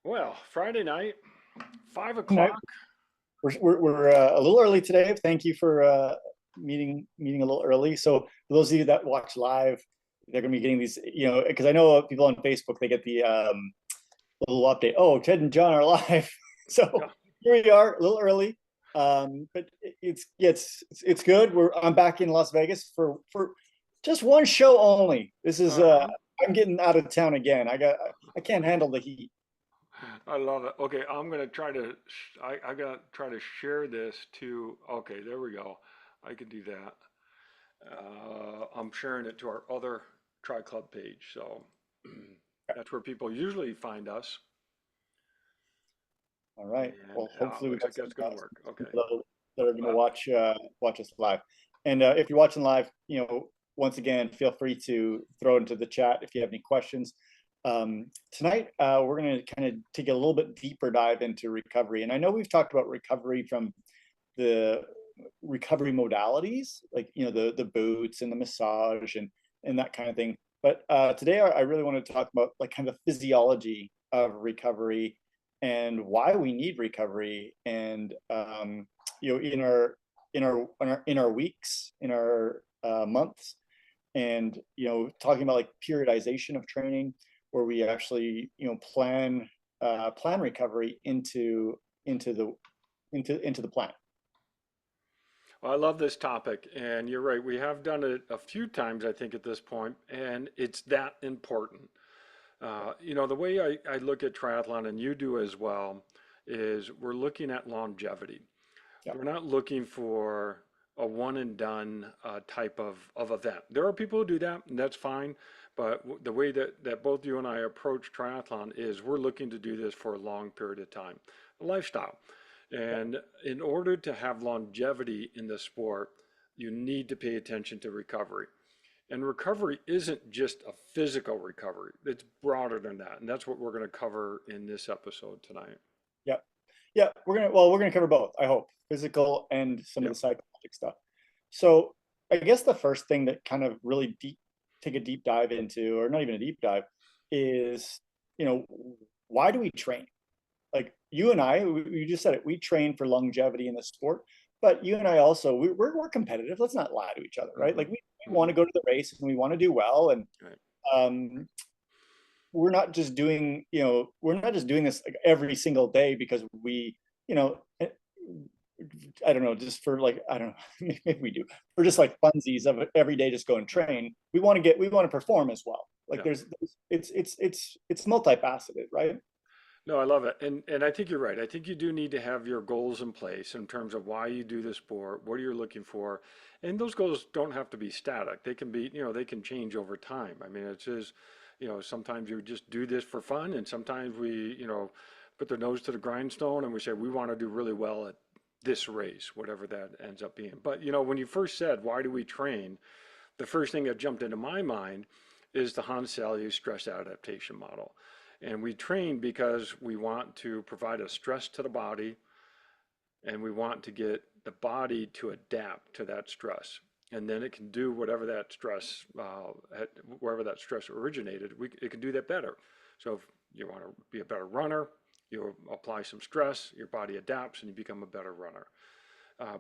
Well, Friday night, five Night. o'clock. We're a little early today. Thank you for meeting a little early. So for those of you that watch live, they're going to be getting these, because I know people on Facebook they get the little update. Oh, Ted and John are live. So Yeah. here we are, a little early, but it's good. I'm back in Las Vegas for just one show only. This is Uh-huh. I'm getting out of town again. I can't handle the heat. I love it. Okay, I'm gonna try to. I gotta try to share this to. Okay, there we go. I can do that. I'm sharing it to our other Tri Club page, so that's where people usually find us. All right. And Well, hopefully we looks got like that's gonna work. some Okay. people that are going to Uh, watch us live. And if you're watching live, once again, feel free to throw into the chat if you have any questions. Tonight, we're going to kind of take a little bit deeper dive into recovery. And I know we've talked about recovery from the recovery modalities, like the boots and the massage and that kind of thing. But today, I really want to talk about like kind of the physiology of recovery and why we need recovery, and in our weeks, in our months, and talking about like periodization of training, where we actually plan recovery into the plan. well, I love this topic, and you're right. We have done it a few times, I think, at this point, and it's that important. The way I look at triathlon, and you do as well, is we're looking at longevity. Yeah. We're not looking for a one and done type of event. There are people who do that, and that's fine. But the way that both you and I approach triathlon is we're looking to do this for a long period of time, a lifestyle. And in order to have longevity in the sport, you need to pay attention to recovery. And recovery isn't just a physical recovery, it's broader than that. And that's what we're going to cover in this episode tonight. Yeah. Yeah, we're gonna cover both, I hope, physical and some of Yeah. the psychological stuff. So I guess the first thing that kind of really take a deep dive into, or not even a deep dive, is you know why do we train? Like you and I, we just said it. We train for longevity in the sport, but you and I also we're competitive. Let's not lie to each other, right? Like Hmm. we want Hmm. to go to the race and we want to do well, and Right. um, we're not just doing this like every single day because you know I don't know, just for like, I don't know, maybe we do, for just like funsies of every day just go and train. We want to perform as well. Like Yeah. it's multifaceted, right? No, I love it. And I think you're right. I think you do need to have your goals in place in terms of why you do the sport, what you're looking for. And those goals don't have to be static. They can be, they can change over time. I mean, it's just, sometimes you just do this for fun and sometimes we, put their nose to the grindstone and we say we want to do really well at this race, whatever that ends up being. But, when you first said, why do we train? The first thing that jumped into my mind is the Hans Selye stress adaptation model. And we train because we want to provide a stress to the body and we want to get the body to adapt to that stress. And then it can do whatever that stress, wherever that stress originated, it can do that better. So if you want to be a better runner, you apply some stress, your body adapts, and you become a better runner.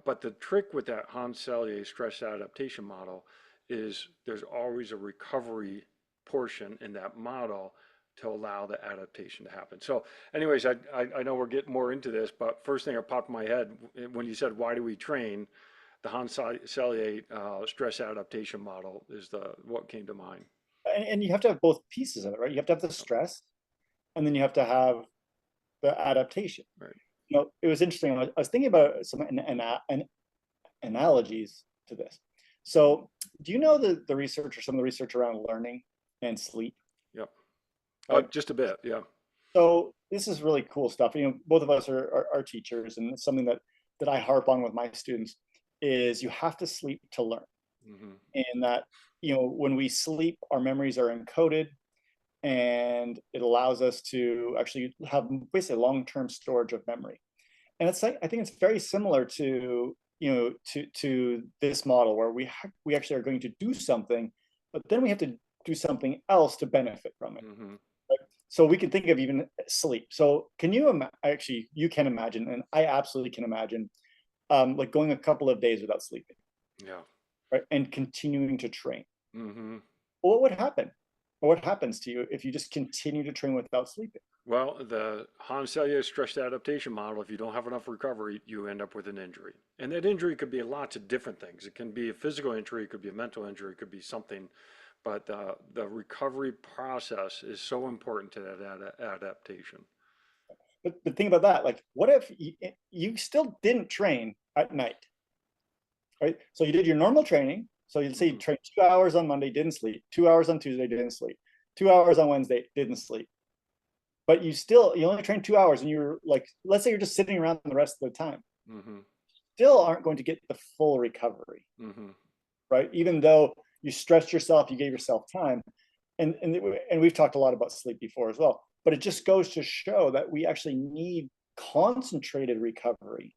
But the trick with that Hans Selye stress adaptation model is there's always a recovery portion in that model to allow the adaptation to happen. So, anyways, I know we're getting more into this, but first thing that popped in my head when you said, why do we train? The Hans Selye stress adaptation model is what came to mind. And you have to have both pieces of it, right? You have to have the stress, and then you have to have the adaptation. Right. It was interesting. I was thinking about some analogies to this. So, do you know the research, or some of the research around learning and sleep? Yep. Right. Just a bit. Yeah. So this is really cool stuff. Both of us are teachers, and it's something that I harp on with my students is you have to sleep to learn. Hmm. And that, when we sleep, our memories are encoded, and it allows us to actually have basically long-term storage of memory. And it's like, I think it's very similar to, to this model where we actually are going to do something, but then we have to do something else to benefit from it. Hmm. Right? So we can think of even sleep. So can you actually, you can imagine, and I absolutely can imagine, like going a couple of days without sleeping, Yeah. right? And continuing to train. Hmm. What would happen? What happens to you if you just continue to train without sleeping? Well, the Hans Selye stress adaptation model, if you don't have enough recovery, you end up with an injury. And that injury could be lots of different things. It can be a physical injury, it could be a mental injury, it could be something. But the recovery process is so important to that adaptation. But think about that. Like, what if you still didn't train at night, right? So you did your normal training. So you'd say you Hmm. trained 2 hours on Monday, didn't sleep. 2 hours on Tuesday, didn't sleep. 2 hours on Wednesday, didn't sleep. But you only trained 2 hours, and you're like, let's say you're just sitting around the rest of the time. Hmm. Still aren't going to get the full recovery, Hmm. right? Even though you stressed yourself, you gave yourself time, and we've talked a lot about sleep before as well. But it just goes to show that we actually need concentrated recovery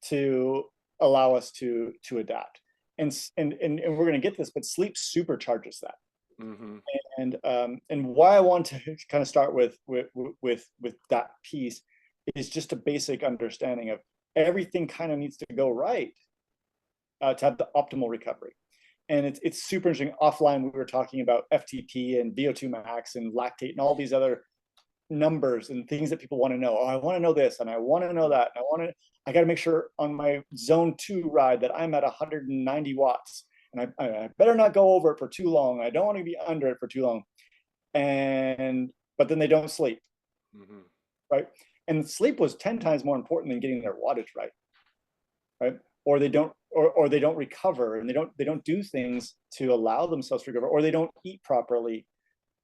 to allow us to adapt. And we're going to get this, but sleep supercharges that. Hmm. And why I want to kind of start with that piece is just a basic understanding of everything kind of needs to go right to have the optimal recovery. And it's super interesting. Offline, we were talking about FTP and VO2 max and lactate and all these other numbers and things that people want to know. Oh, I want to know this and I want to know that. And I got to make sure on my zone 2 ride that I'm at 190 watts. And I better not go over it for too long. I don't want to be under it for too long. But then they don't sleep, Hmm. right? And sleep was 10 times more important than getting their wattage right, right? Or they don't recover, and they don't do things to allow themselves to recover, or they don't eat properly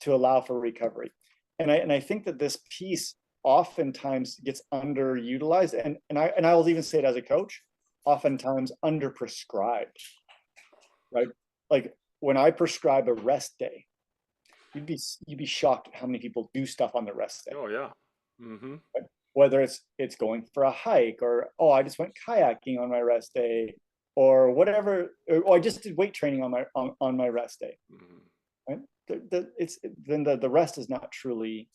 to allow for recovery. And I think that this piece oftentimes gets underutilized, and I will even say it as a coach, oftentimes underprescribed, right? Like when I prescribe a rest day, you'd be shocked at how many people do stuff on the rest day. Oh, yeah. Hmm. Right? Whether it's going for a hike, or oh, I just went kayaking on my rest day, or whatever, or I just did weight training on my rest day. Hmm. Right? It's then the rest is not truly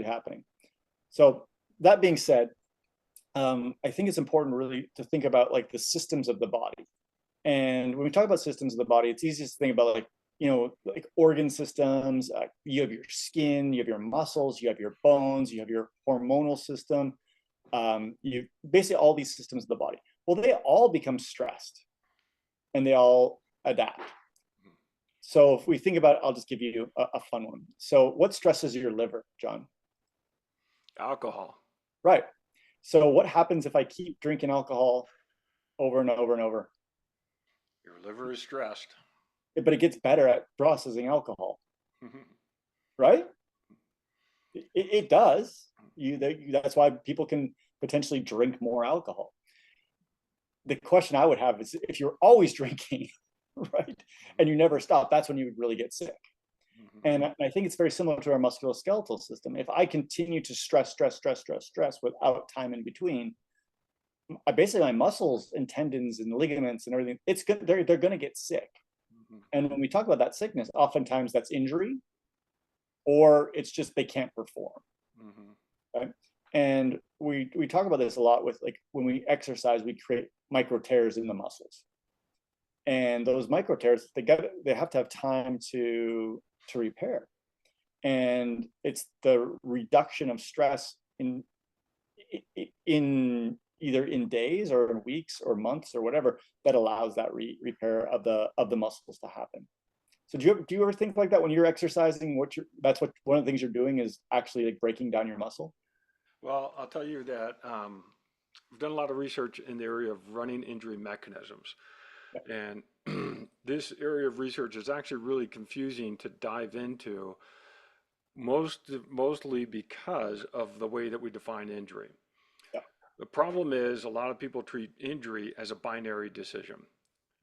happening. So that being said, I think it's important really to think about like the systems of the body. And when we talk about systems of the body, it's easiest to think about like, like organ systems. You have your skin, you have your muscles, you have your bones, you have your hormonal system. You basically all these systems of the body. Well, they all become stressed and they all adapt. So if we think about it, I'll just give you a fun one. So what stresses your liver, John? Alcohol. Right. So what happens if I keep drinking alcohol over and over and over? Your liver is stressed. But it gets better at processing alcohol, Hmm. right? It does. That's why people can potentially drink more alcohol. The question I would have is if you're always drinking, right, and you never stop, that's when you would really get sick. Hmm. And I think it's very similar to our musculoskeletal system. If I continue to stress without time in between, basically my muscles and tendons and ligaments and everything, it's good. They're going to get sick. Hmm. And when we talk about that sickness, oftentimes that's injury, or it's just they can't perform. Hmm. Right? And we talk about this a lot with like when we exercise, we create micro tears in the muscles, and those micro tears they have to have time to repair, and it's the reduction of stress in either in days or in weeks or months or whatever that allows that repair of the muscles to happen. So do you ever think like that when you're exercising? That's what one of the things you're doing is actually like breaking down your muscle. Well, I'll tell you that we've done a lot of research in the area of running injury mechanisms. Yeah. And this area of research is actually really confusing to dive into, mostly because of the way that we define injury. Yeah. The problem is a lot of people treat injury as a binary decision.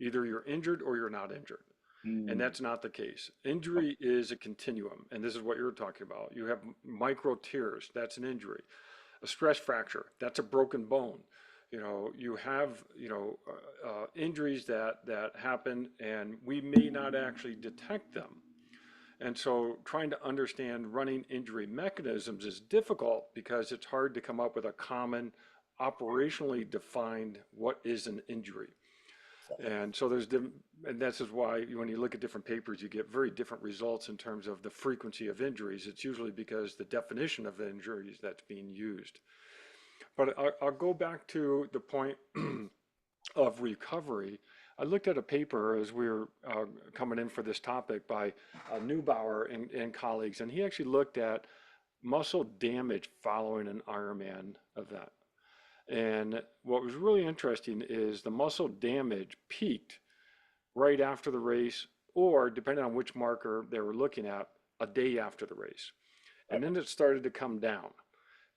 Either you're injured or you're not injured. And Mm. that's not the case. Injury is a continuum, and this is what you're talking about. You have micro tears, that's an injury. A stress fracture, that's a broken bone. You have, injuries that happen, and we may not actually detect them And so trying to understand running injury mechanisms is difficult because it's hard to come up with a common operationally defined what is an injury. And so and this is why when you look at different papers, you get very different results in terms of the frequency of injuries. It's usually because the definition of the injuries that's being used. But I'll go back to the point of recovery. I looked at a paper as we were coming in for this topic by Neubauer and colleagues, and he actually looked at muscle damage following an Ironman event. And what was really interesting is the muscle damage peaked right after the race, or depending on which marker they were looking at, a day after the race. And then it started to come down.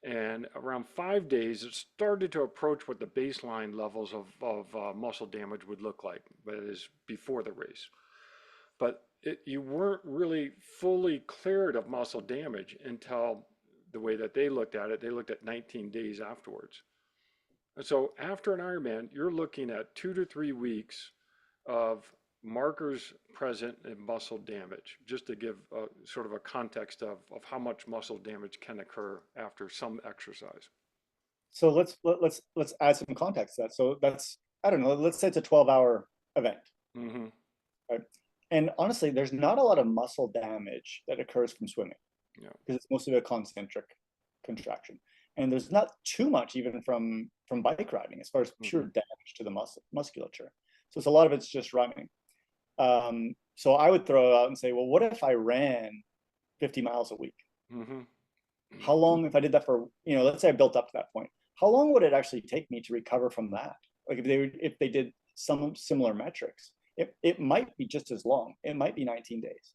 And around 5 days, it started to approach what the baseline levels of muscle damage would look like, that is before the race. But you weren't really fully cleared of muscle damage until the way that they looked at it, they looked at 19 days afterwards. And so after an Ironman, you're looking at 2 to 3 weeks of markers present in muscle damage, just to give sort of a context of how much muscle damage can occur after some exercise. So let's add some context to that. So that's, I don't know, let's say it's a 12-hour event. Mm-hmm. Right? And honestly, there's not a lot of muscle damage that occurs from swimming. Yeah. Because it's mostly a concentric contraction. And there's not too much even from bike riding as far as pure damage to the musculature. So it's a lot of it's just running. So I would throw it out and say, well, what if I ran 50 miles a week? Mm-hmm. How long, if I did that for, let's say I built up to that point, how long would it actually take me to recover from that? Like if they did some similar metrics, it might be just as long. It might be 19 days.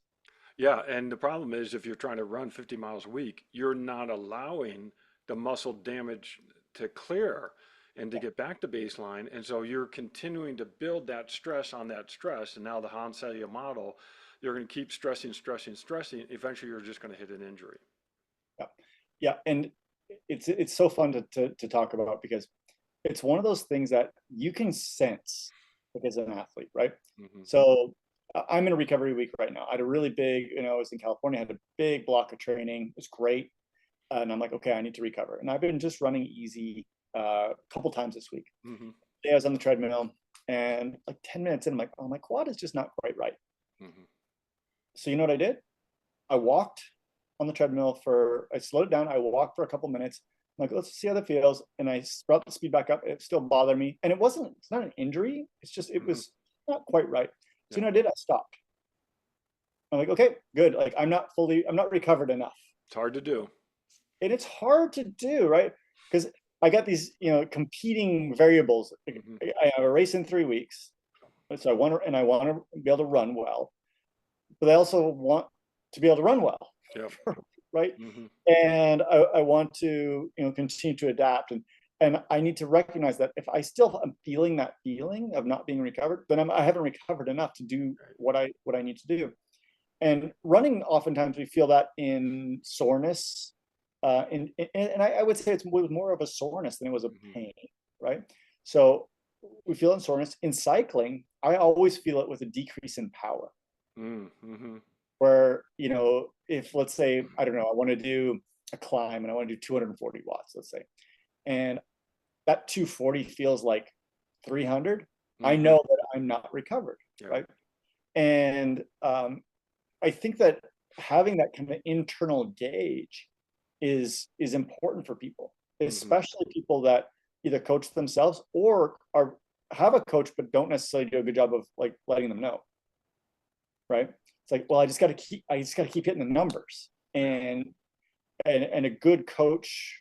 Yeah, and the problem is if you're trying to run 50 miles a week, you're not allowing the muscle damage to clear and to get back to baseline. And so you're continuing to build that stress on that stress. And now the Hans Selye model, you're going to keep stressing, stressing, stressing. Eventually, you're just going to hit an injury. Yeah, yeah, and it's so fun to talk about because it's one of those things that you can sense like as an athlete, right? Mm-hmm. So I'm in a recovery week right now. I had a really big, I was in California, I had a big block of training. It was great. And I'm like, okay, I need to recover. And I've been just running easy a couple times this week. Mm-hmm. I was on the treadmill and like 10 minutes in, I'm like, oh, my quad is just not quite right. Mm-hmm. So you know what I did? I walked on the treadmill I slowed it down. I walked for a couple minutes. I'm like, let's see how that feels. And I brought the speed back up. It still bothered me. And it's not an injury. It's just, it was not quite right. So you know what I did? I stopped. I'm like, okay, good. Like I'm not recovered enough. It's hard to do. And it's hard to do, right? Because I got these, competing variables. Mm-hmm. I have a race in 3 weeks. So I want to be able to run well, but I also want to be able to run well. Yep. Right. Mm-hmm. And I want to, continue to adapt. And I need to recognize that if I still am feeling that feeling of not being recovered, then I haven't recovered enough to do what I need to do. And running, oftentimes we feel that in soreness. And I would say it was more of a soreness than it was a pain, right? So we feel it in soreness. In cycling, I always feel it with a decrease in power. Mm-hmm. Where, if let's say, I don't know, I want to do a climb and I want to do 240 watts, let's say, and that 240 feels like 300, I know that I'm not recovered, right? And I think that having that kind of internal gauge is important for people, especially people that either coach themselves or have a coach but don't necessarily do a good job of like letting them know, right? It's like, well, I just got to keep hitting the numbers. And a good coach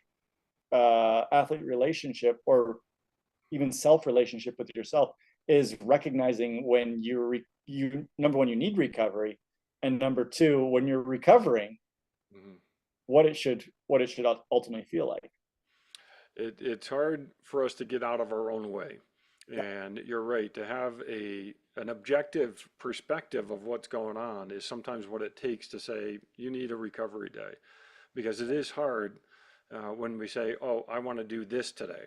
athlete relationship, or even self relationship with yourself, is recognizing when you number one, you need recovery, and number two, when you're recovering, what it should ultimately feel like. It's hard for us to get out of our own way. And you're right, to have an objective perspective of what's going on is sometimes what it takes to say you need a recovery day, because it is hard when we say, oh, I want to do this today.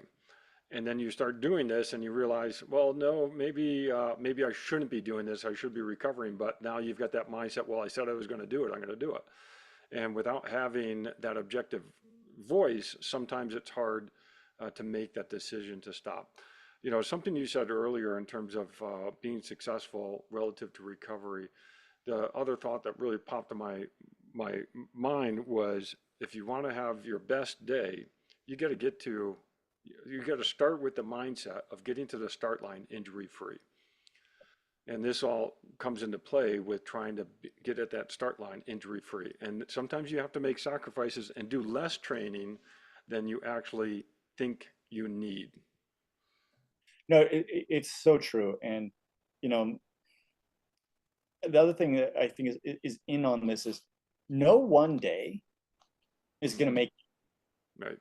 And then you start doing this and you realize, well, no, maybe I shouldn't be doing this. I should be recovering. But now you've got that mindset, well, I said I was going to do it. I'm going to do it. And without having that objective voice, sometimes it's hard to make that decision to stop. You know, something you said earlier in terms of being successful relative to recovery. The other thought that really popped in my mind was, if you want to have your best day, you got to get to you got to start with the mindset of getting to the start line injury free. And this all comes into play with trying to get at that start line injury free. And sometimes you have to make sacrifices and do less training than you actually think you need. No, it's so true. And, you know, the other thing that I think is in on this is no one day is going to Mhm. make, Right.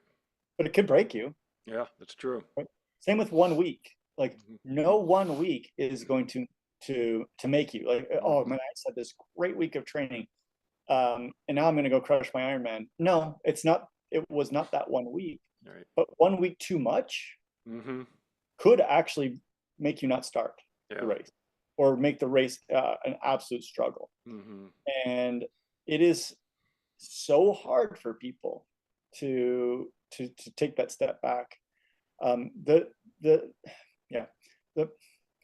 but it could break you. Yeah, that's true. Right? Same with 1 week. Like Mhm. no 1 week is going to make you like, oh Mhm. man, I just had this great week of training. And now I'm going to go crush my Ironman. No, it's not. It was not that 1 week, Right. but 1 week too much Mhm. could actually make you not start the Yeah. race or make the race an absolute struggle. Mhm. And it is so hard for people to take that step back. The yeah, the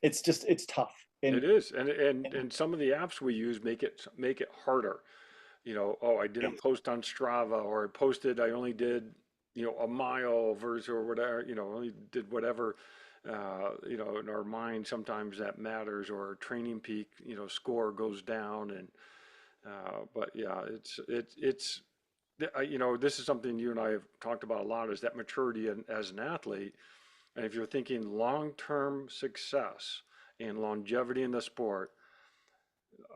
it's tough. It And is. And some of the apps we use make it harder. You know, oh, I didn't post on Strava, or I only did, a mile versus or whatever, only did whatever, in our mind, sometimes that matters, or training peak, score goes down. But yeah, this is something you and I have talked about a lot, is that maturity as an athlete. And if you're thinking long-term success and longevity in the sport,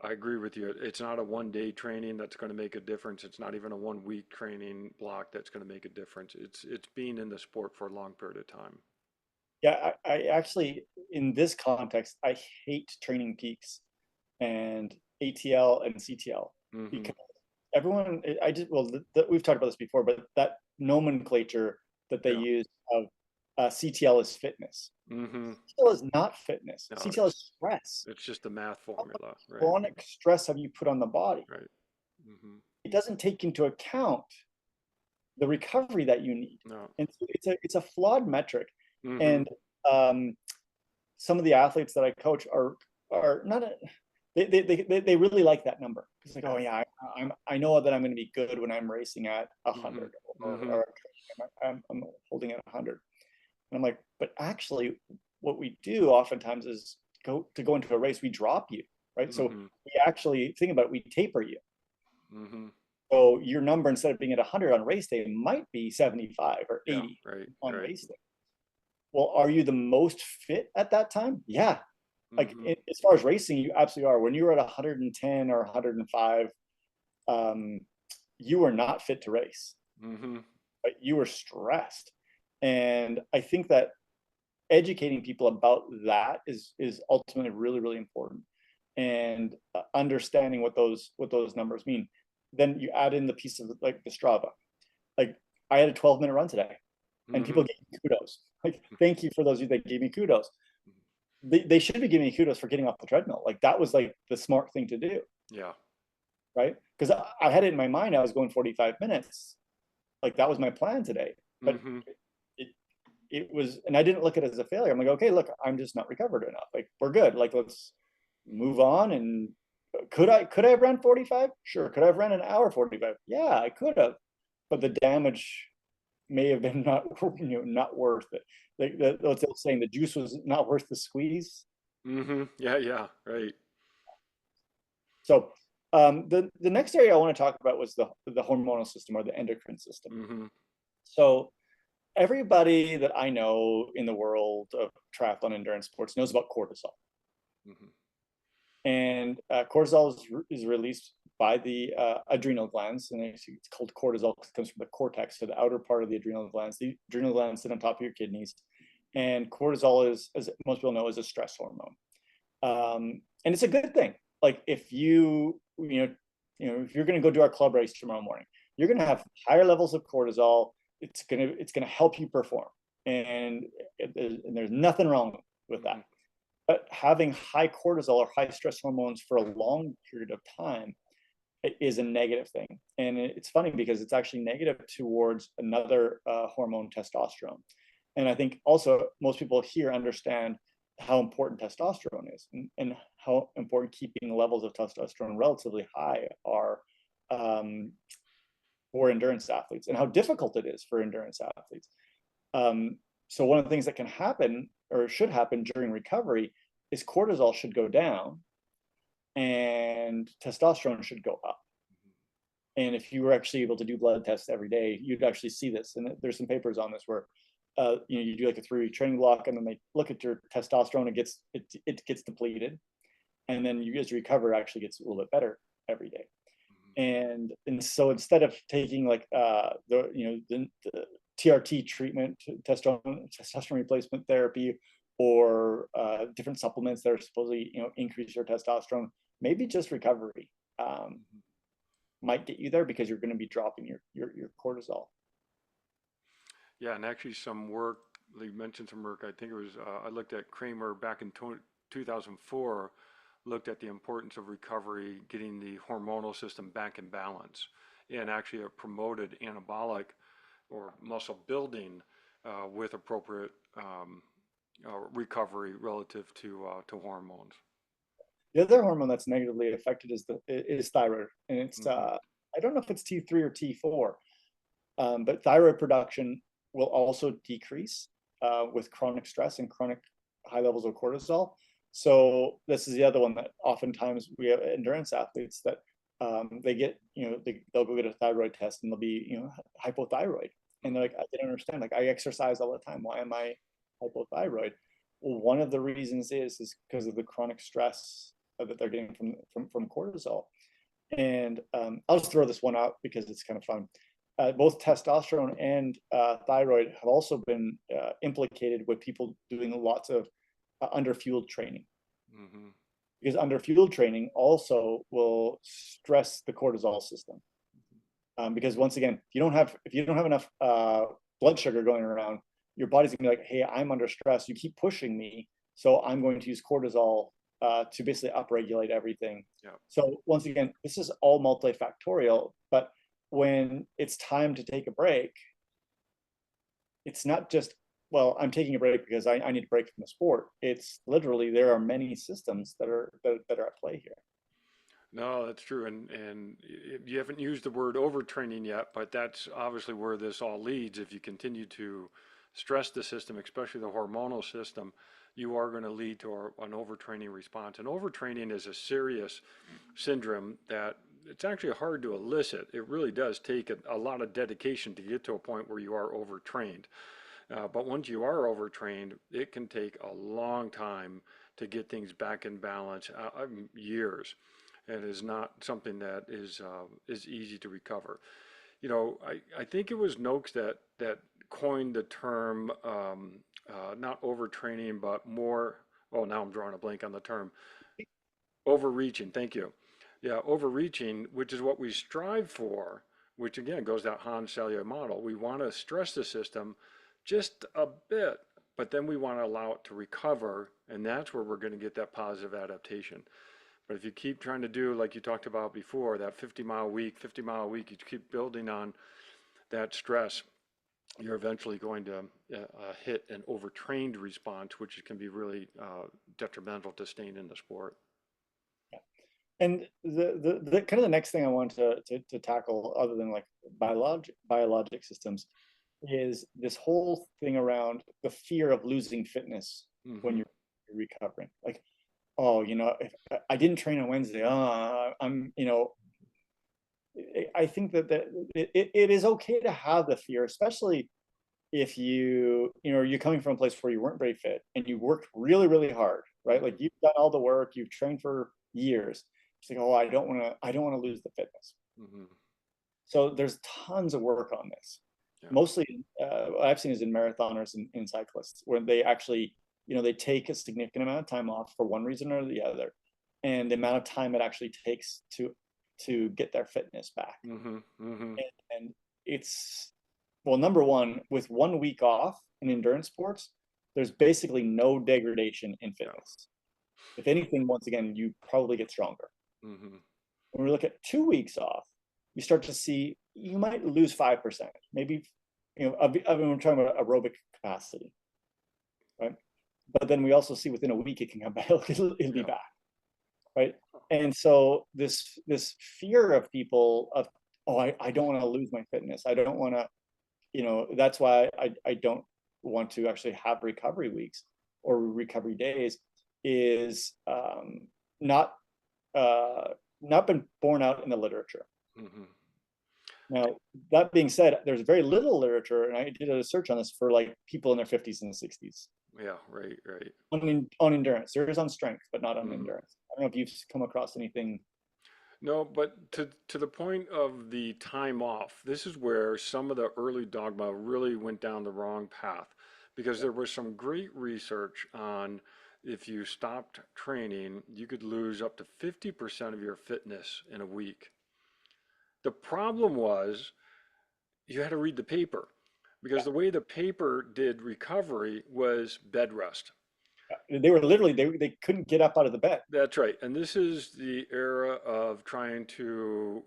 I agree with you. It's not a 1 day training that's going to make a difference. It's not even a 1 week training block that's going to make a difference. It's being in the sport for a long period of time. yeah, I actually, in this context, I hate training peaks and ATL and CTL Mm-hmm. because everyone, I just, well, we've talked about this before, but that nomenclature that they Yeah. use of CTL is fitness. Mm-hmm. CTL is not fitness. No, CTL is stress. it's just a math How much formula, right? chronic stress have you put on the body? Right. Mm-hmm. It doesn't take into account the recovery that you need. No. And so it's a flawed metric. Mm-hmm. And um, some of the athletes that I coach are not a, they really like that number. It's like, oh Yeah. yeah, I know that I'm going to be good when I'm racing at Mm-hmm. 100, Mm-hmm. or I'm holding at 100. And I'm like, but actually, what we do oftentimes is go into a race, we drop you, right? So Mm-hmm. we actually think about it, we taper you. Mm-hmm. So your number, instead of being at 100 on race day, might be 75 or Yeah. 80 Right. on Right. race day. Well, are you the most fit at that time? Yeah. Like Mm-hmm. as far as racing, you absolutely are. When you're at 110 or 105, um, you are not fit to race. Mm-hmm. But you were stressed. And I think that educating people about that is ultimately really, really important. And understanding what those numbers mean. Then you add in the piece of like the Strava. Like I had a 12-minute run today, and people Mm-hmm. gave me kudos. Like, thank you for those of you that gave me kudos. They should be giving me kudos for getting off the treadmill. Like that was like the smart thing to do, Yeah. right? Because I had it in my mind I was going 45 minutes. Like that was my plan today. But Mm-hmm. it it was, and I didn't look at it as a failure. I'm like, okay, look, I'm just not recovered enough. Like we're good. Like let's move on. And could I have run 45? Sure. Could I have run an hour 45? Yeah, I could have. But the damage may have been not not worth it. Like what's the old saying, the juice was not worth the squeeze. Mm-hmm. Yeah. Yeah. Right. So the next area I want to talk about was the hormonal system, or the endocrine system. Mm-hmm. So everybody that I know in the world of triathlon endurance sports knows about cortisol. Mm-hmm. And cortisol is released by the adrenal glands, and it's called cortisol because it comes from the cortex, so the outer part of the adrenal glands. The adrenal glands sit on top of your kidneys, and cortisol is, as most people know, is a stress hormone, and it's a good thing. Like if if you're going to go do our club race tomorrow morning, you're going to have higher levels of cortisol. It's gonna help you perform. and, and there's nothing wrong with that. Mhm. But having high cortisol or high stress hormones for a long period of time is a negative thing. And it's funny because it's actually negative towards another hormone, testosterone. And I think also most people here understand how important testosterone is, and how important keeping levels of testosterone relatively high are, um, for endurance athletes, and how difficult it is for endurance athletes. Um, so one of the things that can happen or should happen during recovery is cortisol should go down and testosterone should go up. And if you were actually able to do blood tests every day, you'd actually see this. And there's some papers on this where, you do like a 3-week training block, and then they look at your testosterone. It gets depleted, and then you, as you recover, actually gets a little bit better every day. And so instead of taking like the TRT treatment, testosterone replacement therapy, or different supplements that are supposedly increase your testosterone, maybe just recovery might get you there, because you're going to be dropping your cortisol. Yeah, and actually some work, they mentioned some work, I think it was, I looked at Kramer back in 2004, looked at the importance of recovery, getting the hormonal system back in balance, and actually promoted anabolic or muscle building with appropriate recovery relative to hormones. The other hormone that's negatively affected is thyroid, and it's Hmm. I don't know if it's T3 or T4, but thyroid production will also decrease with chronic stress and chronic high levels of cortisol. So this is the other one that oftentimes we have endurance athletes that they get, they'll go get a thyroid test and they'll be, hypothyroid. And they're like, I didn't understand. Like, I exercise all the time. Why am I hypothyroid? Well, one of the reasons is because of the chronic stress that they're getting from cortisol. And I'll just throw this one out because it's kind of fun. Both testosterone and thyroid have also been implicated with people doing lots of underfueled training, Hmm. because underfueled training also will stress the cortisol system. Because once again, if you don't have enough blood sugar going around, your body's gonna be like, hey, I'm under stress. You keep pushing me, so I'm going to use cortisol to basically upregulate everything. Yeah. So once again, this is all multifactorial, but when it's time to take a break, it's not just, well, I'm taking a break because I need a break from the sport. It's literally, there are many systems that are at play here. No, that's true. And you haven't used the word overtraining yet, but that's obviously where this all leads. If you continue to stress the system, especially the hormonal system, you are going to lead to an overtraining response. And overtraining is a serious syndrome that it's actually hard to elicit. It really does take a lot of dedication to get to a point where you are overtrained. But once you are overtrained, it can take a long time to get things back in balance, years, and is not something that is easy to recover. I think it was Noakes that coined the term, not overtraining, but more. Oh, now I'm drawing a blank on the term. Overreaching. Thank you. Yeah, overreaching, which is what we strive for, which again goes that Hans Selye model. We want to stress the system just a bit, but then we want to allow it to recover, and that's where we're going to get that positive adaptation. But if you keep trying to do, like you talked about before, that 50-mile week, 50-mile week, you keep building on that stress, you're eventually going to hit an overtrained response, which can be really detrimental to staying in the sport. And the kind of the next thing I want to tackle, other than like biologic systems, is this whole thing around the fear of losing fitness when Hmm. you're recovering. Like, oh, if I didn't train on Wednesday, I think that it is okay to have the fear, especially if you're coming from a place where you weren't very fit and you worked really, really hard, right? Like, Hmm. you've done all the work, you've trained for years. It's like, oh, I don't want to lose the fitness. Hmm. So there's tons of work on this. Yeah. Mostly, what I've seen is in marathoners and in cyclists, where they actually, they take a significant amount of time off for one reason or the other, and the amount of time it actually takes to get their fitness back. Hmm. Hmm. And it's, well, number one, with 1 week off in endurance sports, there's basically no degradation in fitness. If anything, once again, you probably get stronger. Mm-hmm. When we look at 2 weeks off, you start to see you might lose 5%, maybe, I mean, we're talking about aerobic capacity, right? But then we also see within a week it can come back, it'll be Yeah. back, right? And so this fear of people of, oh, I don't want to lose my fitness. I don't want to, that's why I don't want to actually have recovery weeks or recovery days is not not been borne out in the literature. Mm-hmm. Now, that being said, there's very little literature, and I did a search on this for like people in their 50s and 60s Yeah, right, right. on endurance. There is on strength, but not on Mm-hmm. endurance. I don't know if you've come across anything. No, but to the point of the time off, this is where some of the early dogma really went down the wrong path because there was some great research on if you stopped training, you could lose up to 50% of your fitness in a week. The problem was you had to read the paper because the way the paper did recovery was bed rest. They were literally they couldn't get up out of the bed. That's right. And this is the era of trying to,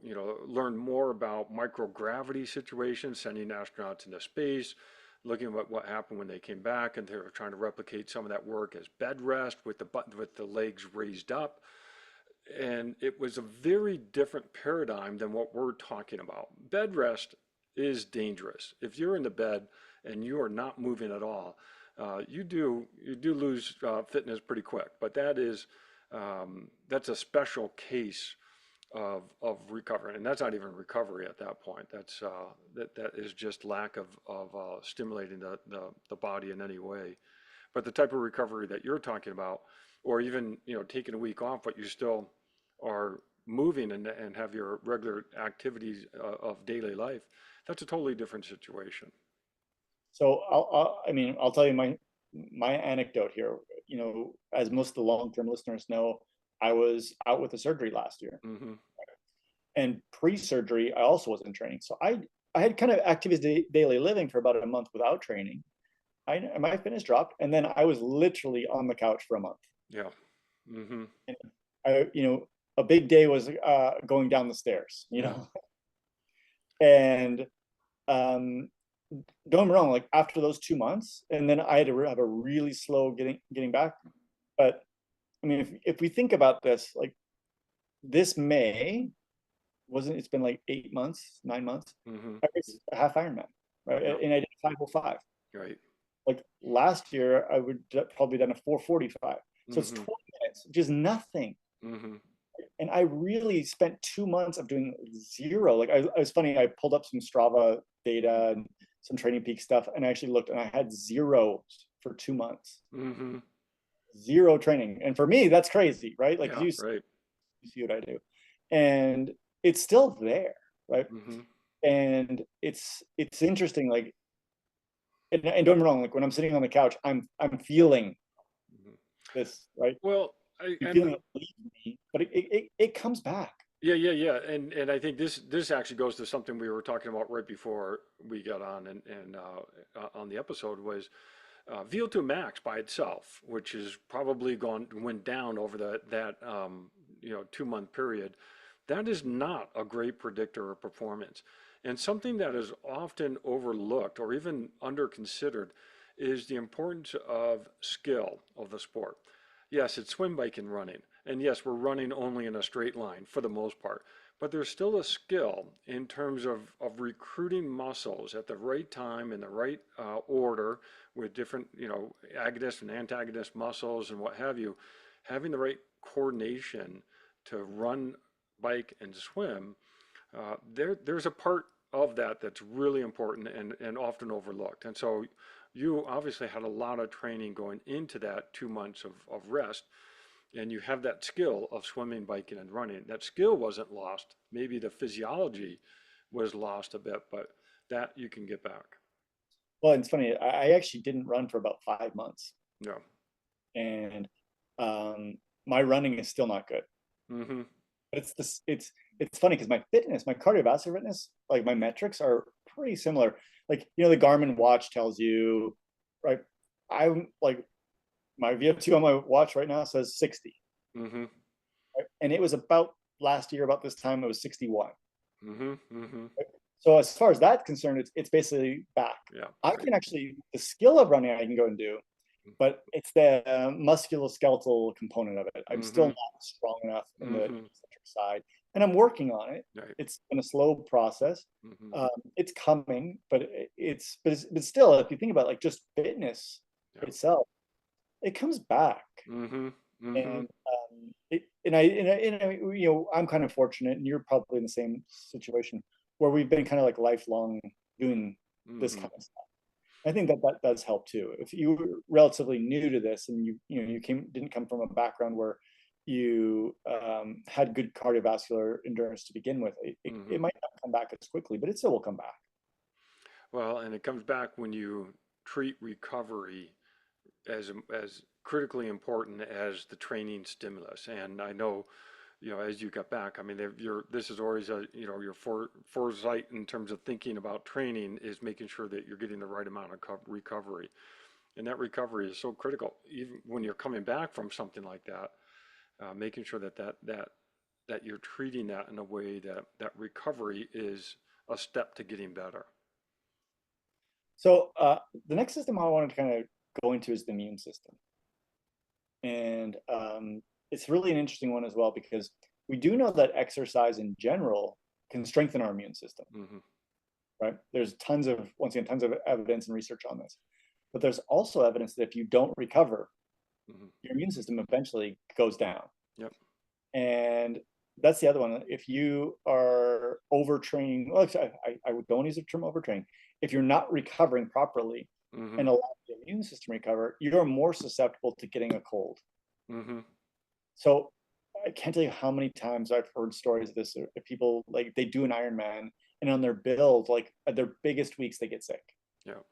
learn more about microgravity situations, sending astronauts into space, looking at what happened when they came back, and they were trying to replicate some of that work as bed rest with the legs raised up. And it was a very different paradigm than what we're talking about. Bed rest is dangerous. If you're in the bed and you are not moving at all, you do lose fitness pretty quick. But that's a special case of recovery, and that's not even recovery at that point. That is just lack of stimulating the body in any way. But the type of recovery that you're talking about, or even taking a week off, but you still are moving and have your regular activities of daily life, that's a totally different situation. So I mean, I'll tell you my anecdote here. As most of the long-term listeners know, I was out with a surgery last year, Hmm. and pre-surgery, I also wasn't training. So I had kind of activities daily living for about a month without training. My fitness dropped, and then I was literally on the couch for a month. Yeah. Hmm. And a big day was going down the stairs, Yeah. and um, don't get me wrong, like after those 2 months, and then I had to have a really slow getting back. But I mean, if we think about this, like this May wasn't it's been like 8 months, 9 months. Hmm. I raced a half Ironman, right? Yeah. And I did 505. Right. Like last year, I would probably done a 445. So it's Hmm. 20 minutes, just nothing. Hmm. And I really spent 2 months of doing zero. Like I was funny, I pulled up some Strava data and some Training Peak stuff, and I actually looked, and I had zero for 2 months, Hmm. zero training. And for me, that's crazy, right? Like Yeah. Right. you see what I do, and it's still there, right? Hmm. And it's interesting, like, and don't get me wrong, like when I'm sitting on the couch, I'm feeling Hmm. this, right? Well, I'm and feeling it leave me, but it comes back. yeah, yeah, yeah, and I think this actually goes to something we were talking about right before we got on and on the episode was VO2 max by itself, which is probably went down over that 2 month period. That is not a great predictor of performance, and something that is often overlooked or even under considered is the importance of skill of the sport. Yes, it's swim, bike, and running. And yes, we're running only in a straight line for the most part. But there's still a skill in terms of recruiting muscles at the right time in the right order with different, agonist and antagonist muscles and what have you. Having the right coordination to run, bike, and swim, there's a part of that that's really important and often overlooked. And so you obviously had a lot of training going into that 2 months of rest, and you have that skill of swimming, biking, and running. That skill wasn't lost. Maybe the physiology was lost a bit, but that you can get back. Well, it's funny. I actually didn't run for about 5 months, Yeah. and my running is still not good. Mm-hmm. But it's funny because my fitness, my cardiovascular fitness, like my metrics are pretty similar. Like the Garmin watch tells you right? I'm like, my VO2 on my watch right now says 60, Mm-hmm. right? And it was about last year, about this time, it was 61. Mm-hmm. Mm-hmm. So as far as that's concerned, it's basically back. Yeah. I can actually, the skill of running I can go and do, but it's the musculoskeletal component of it. I'm still Mm-hmm. not strong enough in the Mm-hmm. eccentric side, and I'm working on it. Right. It's been a slow process. Mm-hmm. It's coming, but but still, if you think about like just fitness Yeah. itself, it comes back. Mm-hmm. Mm-hmm. And I'm kind of fortunate, and you're probably in the same situation where we've been kind of like lifelong doing this Mm-hmm. kind of stuff. I think that that does help too. If you were relatively new to this and you didn't come from a background where you had good cardiovascular endurance to begin with, Mm-hmm. it might not come back as quickly, but it still will come back. Well, and it comes back when you treat recovery as critically important as the training stimulus. And I know, as you got back, I mean, this is always your foresight in terms of thinking about training is making sure that you're getting the right amount of recovery. And that recovery is so critical, even when you're coming back from something like that, making sure that you're treating that in a way that recovery is a step to getting better. So the next system I wanted to kind of go into is the immune system. And it's really an interesting one as well because we do know that exercise in general can strengthen our immune system, Hmm. right? There's tons of, once again, tons of evidence and research on this. But there's also evidence that if you don't recover, Hmm. your immune system eventually goes down. Yep. And that's the other one. If you are overtraining, well, I don't use the term overtraining. If you're not recovering properly Hmm. and allow the immune system to recover, you're more susceptible to getting a cold. Hmm. So I can't tell you how many times I've heard stories of this. People like they do an Ironman, and on their build, like at their biggest weeks, they get sick. Yeah.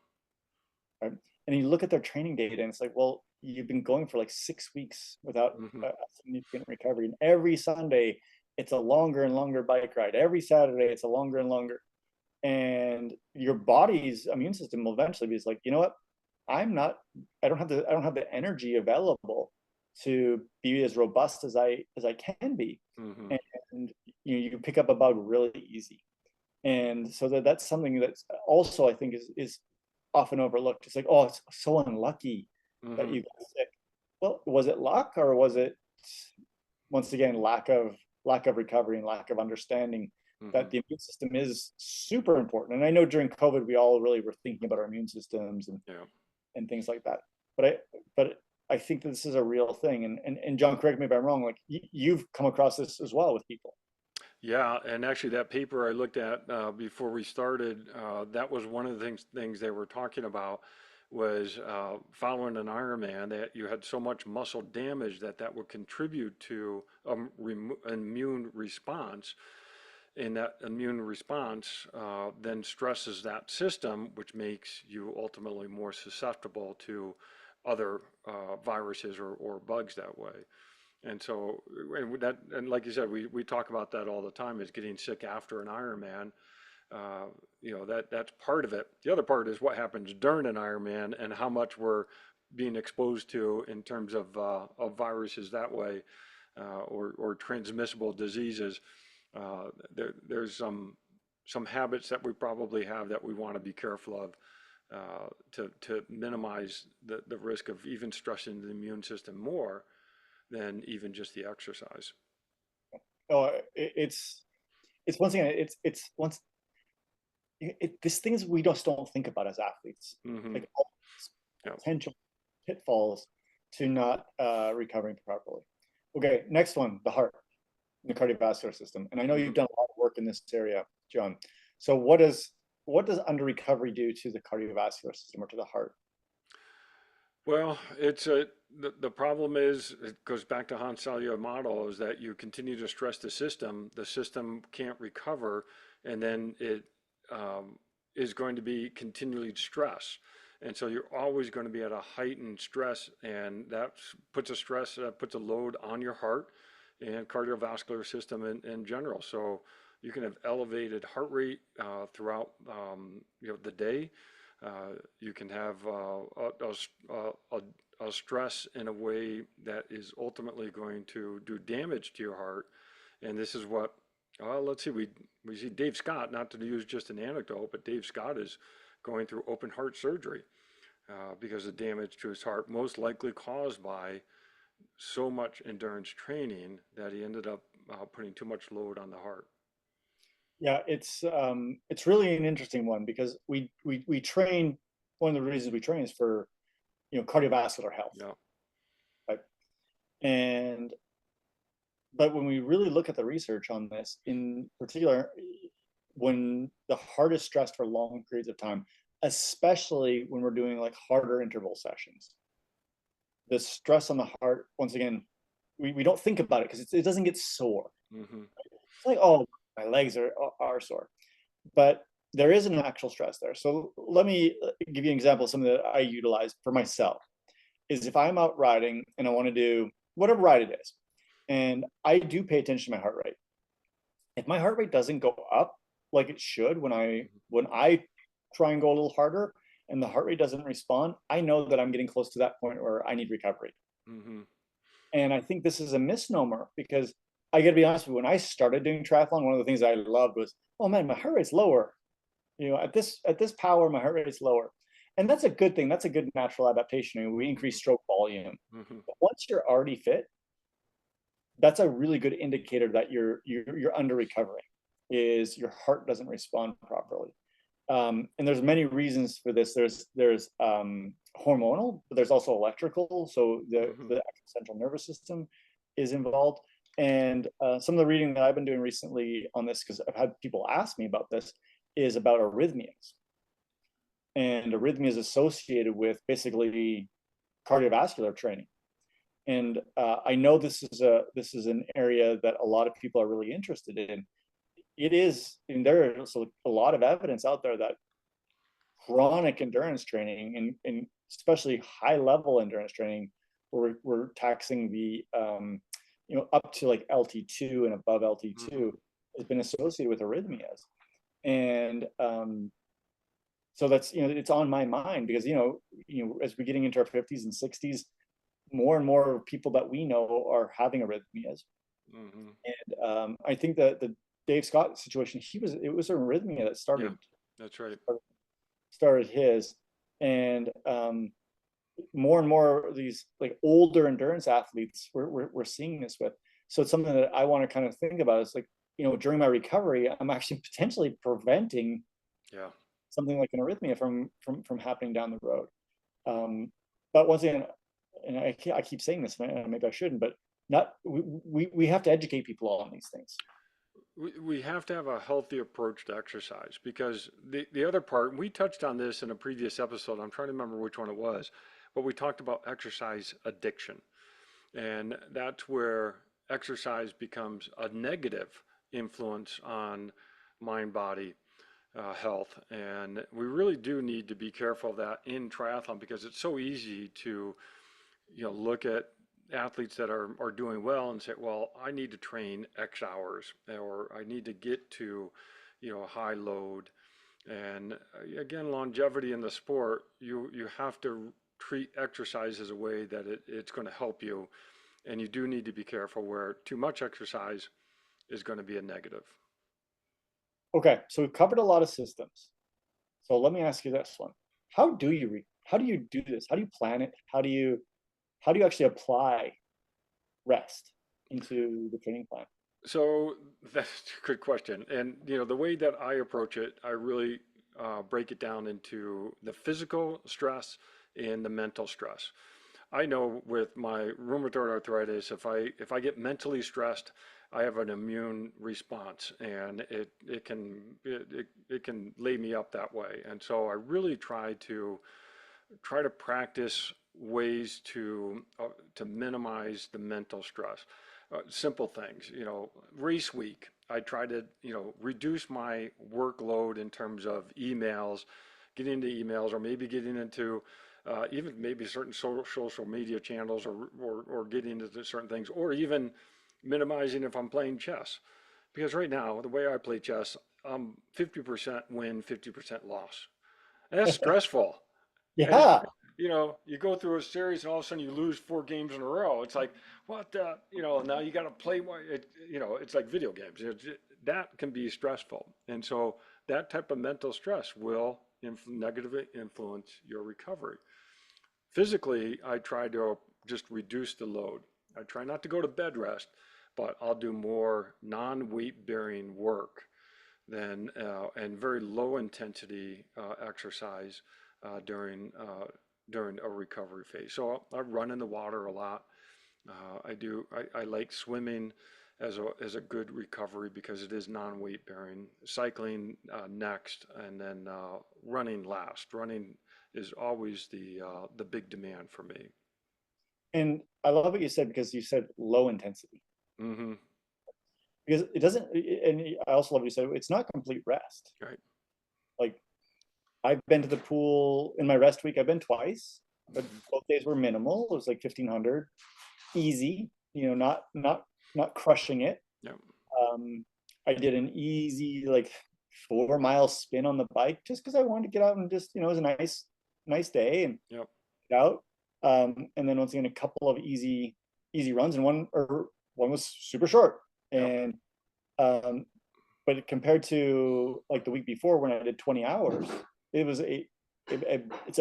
Right? And you look at their training data, and it's like, well, you've been going for like 6 weeks without Hmm. a significant recovery, and every Sunday it's a longer and longer bike ride. Every Saturday it's a longer and longer, and your body's immune system will eventually be like, you know what? I'm not. I don't have the energy available to be as robust as I can be, Hmm. and you pick up a bug really easy. And so that's something that's also I think is often overlooked. It's like, oh, it's so unlucky that Hmm. you got sick. Well, was it luck or was it once again lack of recovery and lack of understanding Hmm. that the immune system is super important? And I know during COVID we all really were thinking about our immune systems Yeah. and things like that. But I think that this is a real thing. And John, correct me if I'm wrong. Like you've come across this as well with people. Yeah, and actually, that paper I looked at before we started, that was one of the things they were talking about was following an Ironman that you had so much muscle damage that would contribute to immune response, and that immune response then stresses that system, which makes you ultimately more susceptible to other viruses or bugs that way. And so, and like you said, we talk about that all the time is getting sick after an Ironman. That's part of it. The other part is what happens during an Ironman and how much we're being exposed to in terms of viruses that way, or transmissible diseases. There's some habits that we probably have that we want to be careful of, to minimize the risk of even stressing the immune system more than even just the exercise. Oh, it's once again it's once this things we just don't think about as athletes, Hmm. like all these Yeah. potential pitfalls to not recovering properly. Okay, next one, the heart, the cardiovascular system. And I know you've Hmm. done a lot of work in this area, John. So what does under recovery do to the cardiovascular system or to the heart? Well, the problem is it goes back to Hans Selye model is that you continue to stress the system can't recover, and then it is going to be continually stress. And so you're always going to be at a heightened stress, and that puts a load on your heart and cardiovascular system in general. So you can have elevated heart rate throughout the day. You can have a stress in a way that is ultimately going to do damage to your heart. And this is what, let's see, we see Dave Scott, not to use just an anecdote, but Dave Scott is going through open heart surgery because of damage to his heart, most likely caused by so much endurance training that he ended up putting too much load on the heart. Yeah, it's really an interesting one because we train. One of the reasons we train is for cardiovascular health, Yeah. right? And but when we really look at the research on this, in particular, when the heart is stressed for long periods of time, especially when we're doing like harder interval sessions, the stress on the heart, once again, we don't think about it because it doesn't get sore. Hmm. It's like, oh, my legs are sore, but there is an actual stress there. So let me give you an example of something that I utilize for myself. Is if I'm out riding and I want to do whatever ride it is, and I do pay attention to my heart rate. If my heart rate doesn't go up like it should when I try and go a little harder and the heart rate doesn't respond, I know that I'm getting close to that point where I need recovery. Hmm. And I think this is a misnomer because I got to be honest with you, when I started doing triathlon, one of the things I loved was, oh man, my heart rate's lower. At this power, my heart rate is lower. And that's a good thing. That's a good natural adaptation. We increase stroke volume. Hmm. But once you're already fit, that's a really good indicator that you're under recovering. Is your heart doesn't respond properly. And there's many reasons for this. There's hormonal, but there's also electrical. So Hmm. the central nervous system is involved. And some of the reading that I've been doing recently on this, because I've had people ask me about this, is about arrhythmias. And arrhythmia is associated with basically cardiovascular training. And I know this is an area that a lot of people are really interested in. It is, and there is also a lot of evidence out there that chronic endurance training and especially high level endurance training, where we're taxing the up to like LT2 and above Hmm. LT2, has been associated with arrhythmias. And so that's it's on my mind because as we're getting into our 50s and 60s, more and more people that we know are having arrhythmias. Hmm. And I think that the Dave Scott situation, it was an arrhythmia that Yeah, started that's right. started his. And more and more of these like older endurance athletes we're seeing this with. So it's something that I want to kind of think about. Is like, during my recovery, I'm actually potentially preventing Yeah. something like an arrhythmia from happening down the road. Um, but once again, and I keep saying this, and maybe I shouldn't, but not we have to educate people on these things. We have to have a healthy approach to exercise because the other part, we touched on this in a previous episode. I'm trying to remember which one it was, but we talked about exercise addiction. And that's where exercise becomes a negative influence on mind body health. And we really do need to be careful of that in triathlon because it's so easy to look at athletes that are doing well and say, well, I need to train X hours or I need to get to, a high load. And again, longevity in the sport, you have to treat exercise as a way that it's going to help you. And you do need to be careful where too much exercise is going to be a negative. Okay, so we've covered a lot of systems. So let me ask you this one: how do you do this? How do you plan it? How do you actually apply rest into the training plan? So that's a good question. And the way that I approach it, I really break it down into the physical stress and the mental stress. I know with my rheumatoid arthritis, if I get mentally stressed, I have an immune response, and it can lay me up that way. And so I really try to practice ways to minimize the mental stress. Simple things, race week. I try to reduce my workload in terms of emails, getting into emails, or maybe getting into even maybe certain social media channels, or getting into certain things, or even minimizing if I'm playing chess. Because right now, the way I play chess, I'm 50% win, 50% loss. That's stressful. And Yeah. you know, you go through a series and all of a sudden you lose 4 games in a row. It's like, what the, you know, now you got to play more. You know, it's like video games. That can be stressful. And so that type of mental stress will negatively influence your recovery. Physically, I try to just reduce the load. I try not to go to bed rest, but I'll do more non-weight bearing work than and very low intensity exercise during a recovery phase. So I run in the water a lot. I like swimming as a good recovery because it is non-weight bearing. Cycling next, and then running last. Running is always the big demand for me. And I love what you said because you said low intensity. Hmm. Because it doesn't, and I also love what you said, it's not complete rest. Right. Like I've been to the pool in my rest week, I've been twice, but Hmm. both days were minimal. It was like 1500, easy, you know, not crushing it. Yep. Um, I did an easy like 4 mile spin on the bike just because I wanted to get out and just, you know, it was a nice day and Yep. get out. And then once again, a couple of easy runs, and one was super short. Yep. And but compared to like the week before when I did 20 hours, it was it's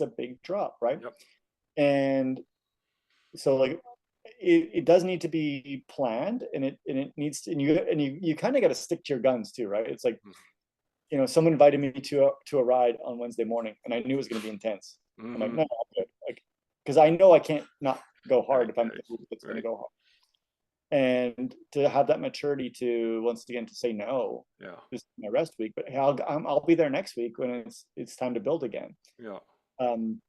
a big drop, right? Yep. And so like it does need to be planned, and it needs to, and you kind of got to stick to your guns too, right? It's like, you know, someone invited me to a ride on Wednesday morning, and I knew it was going to be intense. I'm like, Hmm. no, I'm good. Like, because I know I can't not go hard Right. if I'm Right. it's going to Right. go hard. And to have that maturity to once again to say no, Yeah. this is my rest week, but hey, I'll be there next week when it's time to build again. Yeah. Um,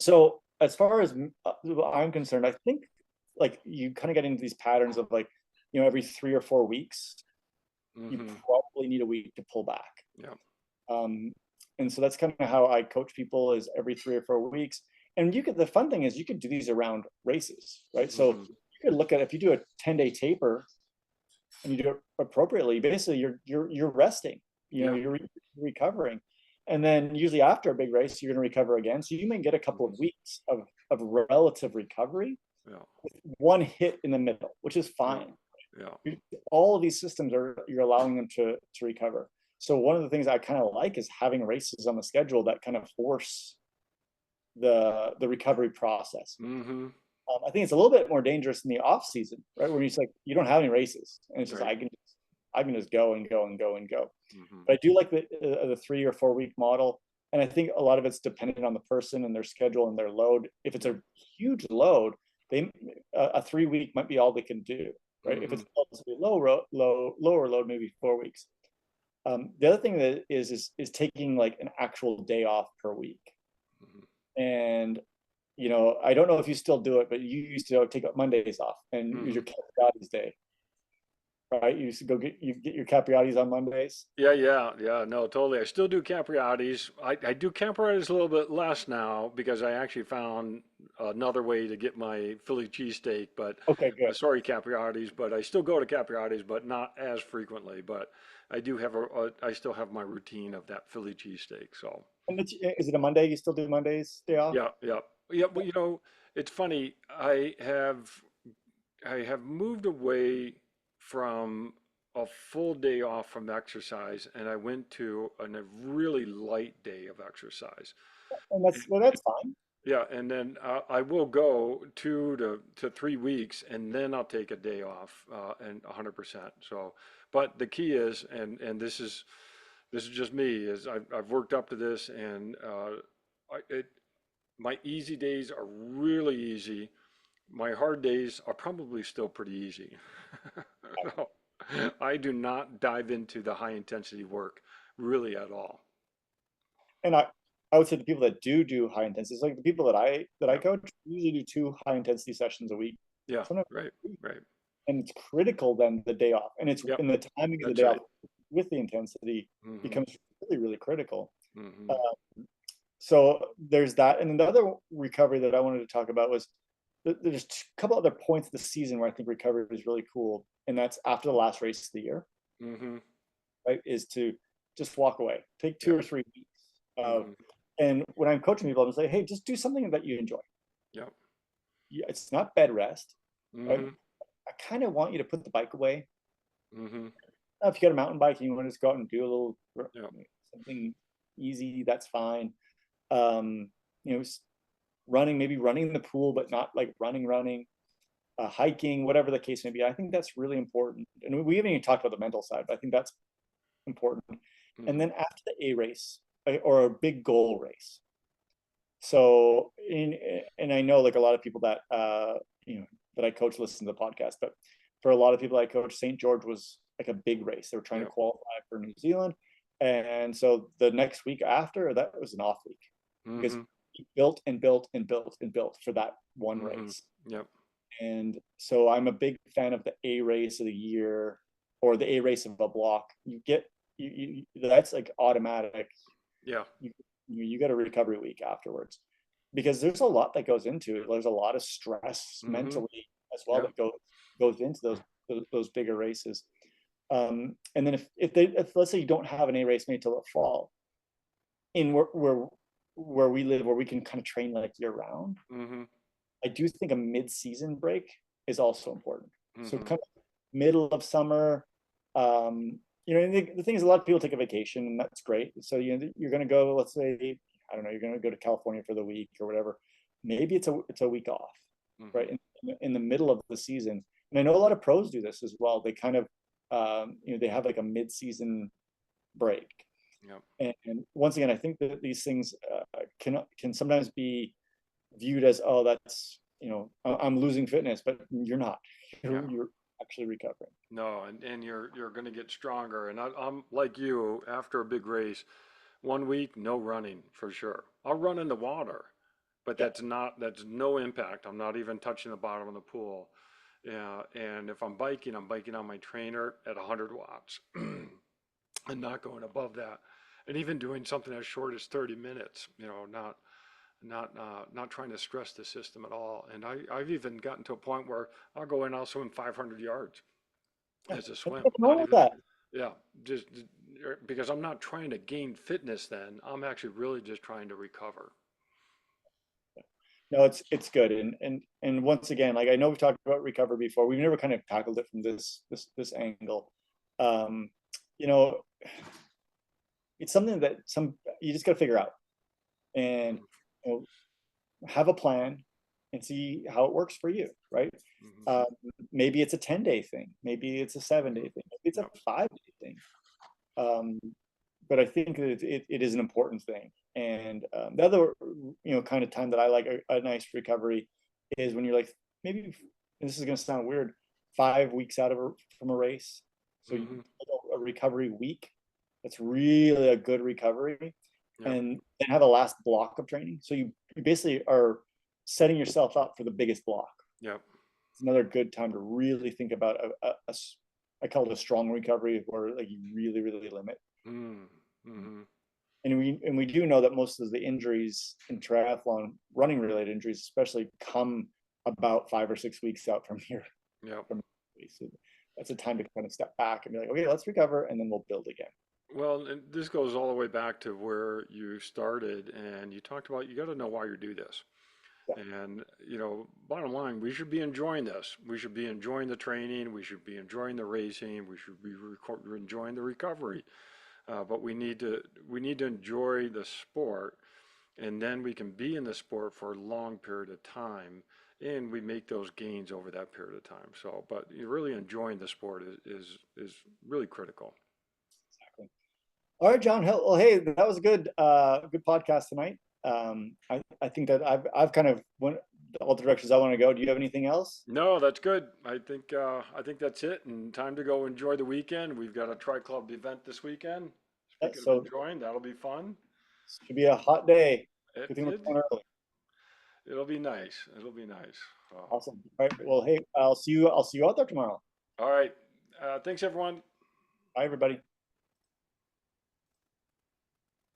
so as far as I'm concerned, I think like you kind of get into these patterns of like, you know, every 3 or 4 weeks, you Hmm. probably need a week to pull back. Yeah. Um, and so that's kind of how I coach people is every 3 or 4 weeks. And you could, the fun thing is you could do these around races, right? So Hmm. you could look at, if you do a 10-day taper and you do it appropriately, basically you're resting, you know, Yeah. you're recovering. And then usually after a big race, you're going to recover again. So you may get a couple Hmm. of weeks of relative recovery, Yeah. one hit in the middle, which is Yeah. fine. Yeah. All of these systems you're allowing them to recover. So one of the things I kind of like is having races on the schedule that kind of force the recovery process. Hmm. I think it's a little bit more dangerous in the off season, right? Where it's like you don't have any races, and it's just Right. I can just go and go and go and go. Hmm. But I do like the 3 or 4 week model, and I think a lot of it's dependent on the person and their schedule and their load. If it's Yeah. a huge load, they a 3 week might be all they can do, right? If Hmm. it's relatively lower load, maybe 4 weeks. The other thing that is taking like an actual day off per week. Hmm. And you know, I don't know if you still do it, but you used to take up Mondays off and use Hmm. your Capriati's day, right? You used to get your Capriati's on Mondays. Yeah, yeah, yeah. No, totally. I still do Capriati's. I do Capriati's a little bit less now because I actually found another way to get my Philly cheesesteak. But Okay, good. sorry, Capriati's. But I still go to Capriati's, but not as frequently. But I do have I still have my routine of that Philly cheesesteak. So And is it a Monday? You still do Mondays day off? yeah, yeah, yeah. Well, you know, it's funny. I have moved away from a full day off from exercise, and I went to a really light day of exercise. And that's fine. Yeah, and then I will go 2 to 3 weeks, and then I'll take a day off, and 100%. So, but the key is, and this is just me, is I've worked up to this, and my easy days are really easy. My hard days are probably still pretty easy. So, I do not dive into the high intensity work really at all. And I would say the people that do high intensity, it's like the people that I Yeah. coach usually do 2 high intensity sessions a week, Yeah. sometimes Right. 3. Right. And it's critical then the day off, and it's Yep. in the timing of the That's day off right. with the intensity Hmm. becomes really critical. Uh, Hmm. so there's that, and then the other recovery that I wanted to talk about was there's a couple other points of the season where I think recovery is really cool, and that's after the last race of the year, Hmm. right? Is to just walk away, take two Yeah. or 3 weeks, Uh, Mm-hmm. and when I'm coaching people, I'm like, hey, just do something that you enjoy. Yep. Yeah, it's not bed rest. Right? Mm-hmm. I kind of want you to put the bike away. Mm-hmm. If you got a mountain bike and you want to just go out and do a little Yep. something easy, that's fine. Um, you know, running, maybe running in the pool, but not like running, hiking, whatever the case may be. I think that's really important. And we haven't even talked about the mental side, but I think that's important. And Mm-hmm. then after the A race or a big goal race. So and I know like a lot of people that you know that I coach listen to the podcast, but for a lot of people I coach, St. George was like a big race. They were trying to Yep. qualify for New Zealand. And so the next week after that was an off week because Mm-hmm. he built and built and built and built for that one Mm-hmm. race. Yep. And so I'm a big fan of the A race of the year or the A race of a block. You get that's like automatic. Yeah. You get a recovery week afterwards because there's a lot that goes into it. There's a lot of stress Mm-hmm. mentally as well Yep. that goes into those bigger races. And then if let's say you don't have an A race made till the fall, in where we live, where we can kind of train like year round, Mm-hmm. I do think a mid-season break is also important. So Mm-hmm. kind of middle of summer, you know, the thing is a lot of people take a vacation and that's great. So you're going to go, let's say, I don't know, you're going to go to California for the week or whatever. Maybe it's a week off, right? Mm-hmm. In the middle of the season. And I know a lot of pros do this as well. They kind of, you know, they have like a mid-season break. Yep. And once again, I think that these things can sometimes be viewed as, oh, that's, you know, I'm losing fitness, but you're not. Yeah. You're actually recovering. No, and you're going to get stronger. And I'm like you. After a big race, 1 week, no running for sure. I'll run in the water, but Yeah. that's no impact. I'm not even touching the bottom of the pool. Yeah, and if I'm biking on my trainer at 100 watts and not going above that. And even doing something as short as 30 minutes, not trying to stress the system at all. And I've even gotten to a point where I'll go in, I'll swim 500 yards Yeah. as a There's swim. nothing Not wrong with even, that. yeah, just because I'm not trying to gain fitness then. I'm actually really just trying to recover. No, it's good. And once again, like I know we've talked about recovery before. We've never kind of tackled it from this angle. Um, you know, it's something that you just got to figure out and, you know, have a plan and see how it works for you, right? Hmm. Um, Maybe it's a 10-day thing, maybe it's a 7-day Hmm. thing, maybe it's a Yep. 5-day thing. Um, but I think that it is an important thing. And the other, you know, kind of time that I like a nice recovery is when you're like maybe, and this is going to sound weird, 5 weeks out of from a race, so Hmm. a recovery week. That's really a good recovery, Yep. and then have a last block of training. So you basically are setting yourself up for the biggest block. Yep. It's another good time to really think about I call it a strong recovery, where like you really limit. Mm. Hmm. And we do know that most of the injuries in triathlon, running related injuries especially, come about 5 or 6 weeks out from here. Yep. From so that's a time to kind of step back and be like, okay, let's recover, and then we'll build again. Well, and this goes all the way back to where you started, and you talked about you got to know why you do this. Yeah, And, bottom line, we should be enjoying this. We should be enjoying the training. We should be enjoying the racing. We should be enjoying the recovery. But we need to enjoy the sport, and then we can be in the sport for a long period of time, and we make those gains over that period of time. So, but you're really enjoying the sport is really critical. exactly. All right, John. Well, hey, that was a good podcast tonight. I think that I've kind of went all the directions I want to go. Do you have anything else? No, that's good. I think that's it, and time to go enjoy the weekend. We've got a Tri Club event this weekend. Yeah, Speaking of so enjoying, that'll be fun. should be a hot day. It, Good thing we're it going early. it'll be nice. It'll be nice. Awesome. All right. Well, hey, I'll see you out there tomorrow. All right. Thanks everyone. Bye, everybody.